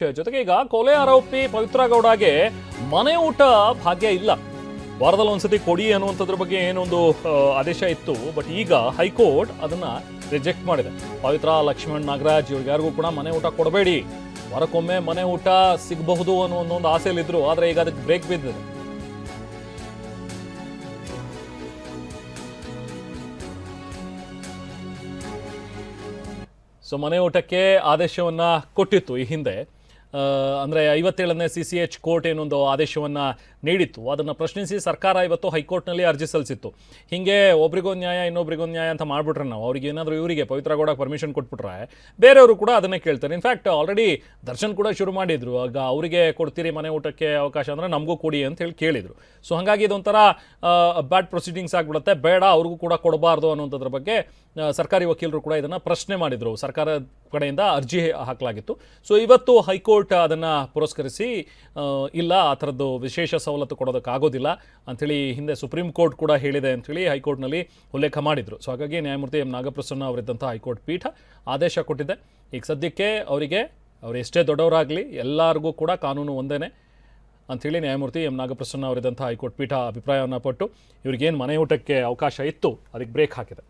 ಜೊತೆಗೆ ಈಗ ಕೊಲೆ ಆರೋಪಿ ಪವಿತ್ರ ಗೌಡಗೆ ಮನೆ ಊಟ ಭಾಗ್ಯ ಇಲ್ಲ. ವಾರದಲ್ಲಿ ಒಂದ್ಸತಿ ಕೊಡಿ ಅನ್ನುವಂಥದ್ರ ಬಗ್ಗೆ ಏನೊಂದು ಆದೇಶ ಇತ್ತು. ಬಟ್ ಈಗ ಹೈಕೋರ್ಟ್ ಅದನ್ನ ರಿಜೆಕ್ಟ್ ಮಾಡಿದೆ. ಪವಿತ್ರ, ಲಕ್ಷ್ಮಣ್, ನಾಗರಾಜ್ ಇವ್ರಿಗಾರಿಗೂ ಕೂಡ ಮನೆ ಊಟ ಕೊಡಬೇಡಿ, ವಾರಕ್ಕೊಮ್ಮೆ ಮನೆ ಊಟ ಸಿಗಬಹುದು ಅನ್ನೋ ಒಂದು ಆಸೆಯಲ್ಲಿದ್ರು. ಆದ್ರೆ ಈಗ ಅದಕ್ಕೆ ಬ್ರೇಕ್ ಬಿದ್ದಿದೆ. ಸೊ ಮನೆ ಊಟಕ್ಕೆ ಆದೇಶವನ್ನ ಕೊಟ್ಟಿತ್ತು ಈ ಹಿಂದೆ. ಅಂದರೆ 57ನೇ CCH ಕೋರ್ಟ್ ಏನೊಂದು ಆದೇಶವನ್ನು ನೀಡಿತ್ತು. ಅದನ್ನು ಪ್ರಶ್ನಿಸಿ ಸರ್ಕಾರ ಇವತ್ತು ಹೈಕೋರ್ಟ್ನಲ್ಲಿ ಅರ್ಜಿ ಸಲ್ಲಿಸಿತ್ತು. ಹೀಗೆ ಒಬ್ರಿಗೊಂದು ನ್ಯಾಯ ಇನ್ನೊಬ್ರಿಗೊಂದು ನ್ಯಾಯ ಅಂತ ಮಾಡಿಬಿಟ್ರೆ ನಾವು ಅವ್ರಿಗೆ ಏನಾದರೂ ಇವರಿಗೆ ಪವಿತ್ರ ಗೌಡಕ್ಕೆ ಪರ್ಮಿಷನ್ ಕೊಟ್ಬಿಟ್ರೆ ಬೇರೆಯವರು ಕೂಡ ಅದನ್ನೇ ಕೇಳ್ತಾರೆ. ಇನ್ಫ್ಯಾಕ್ಟ್ ಆಲ್ರೆಡಿ ದರ್ಶನ್ ಕೂಡ ಶುರು ಮಾಡಿದ್ರು, ಆಗ ಅವರಿಗೆ ಕೊಡ್ತೀರಿ ಮನೆ ಊಟಕ್ಕೆ ಅವಕಾಶ ಅಂದರೆ ನಮಗೂ ಕೊಡಿ ಅಂತ ಹೇಳಿ ಕೇಳಿದರು. ಸೊ ಹಾಗಾಗಿ ಇದೊಂಥರ ಬ್ಯಾಡ್ ಪ್ರೊಸೀಡಿಂಗ್ಸ್ ಆಗಿಬಿಡುತ್ತೆ, ಬೇಡ ಅವ್ರಿಗೂ ಕೂಡ ಕೊಡಬಾರ್ದು ಅನ್ನೋಂಥದ್ರ ಬಗ್ಗೆ ಸರ್ಕಾರಿ ವಕೀಲರು ಕೂಡ ಇದನ್ನು ಪ್ರಶ್ನೆ ಮಾಡಿದರು. ಸರ್ಕಾರ ಕಡೆಯಿಂದ ಅರ್ಜಿ ಹಾಕಲಾಗಿತ್ತು. ಸೊ ಇವತ್ತು ಹೈಕೋರ್ಟ್ ಅದನ್ನು ಪುರಸ್ಕರಿಸಿ ಇಲ್ಲ, ಆ ಥರದ್ದು ವಿಶೇಷ ಸವಲತ್ತು ಕೊಡೋದಕ್ಕಾಗೋದಿಲ್ಲ ಅಂಥೇಳಿ ಹಿಂದೆ ಸುಪ್ರೀಂ ಕೋರ್ಟ್ ಕೂಡ ಹೇಳಿದೆ ಅಂಥೇಳಿ ಹೈಕೋರ್ಟ್ನಲ್ಲಿ ಉಲ್ಲೇಖ ಮಾಡಿದರು. ಸೊ ಹಾಗಾಗಿ ನ್ಯಾಯಮೂರ್ತಿ ಎಂ ನಾಗಪ್ರಸನ್ನ ಅವರಿದ್ದಂಥ ಹೈಕೋರ್ಟ್ ಪೀಠ ಆದೇಶ ಕೊಟ್ಟಿದೆ. ಈಗ ಸದ್ಯಕ್ಕೆ ಅವರು ಎಷ್ಟೇ ದೊಡ್ಡವರಾಗಲಿ ಎಲ್ಲರಿಗೂ ಕೂಡ ಕಾನೂನು ಒಂದೇ ಅಂಥೇಳಿ ನ್ಯಾಯಮೂರ್ತಿ ಎಂ ನಾಗಪ್ರಸನ್ನ ಅವರಿದ್ದಂಥ ಹೈಕೋರ್ಟ್ ಪೀಠ ಅಭಿಪ್ರಾಯವನ್ನು ಪಟ್ಟು ಇವ್ರಿಗೇನು ಮನೆ ಊಟಕ್ಕೆ ಅವಕಾಶ ಇತ್ತು ಅದಕ್ಕೆ ಬ್ರೇಕ್ ಹಾಕಿದೆ.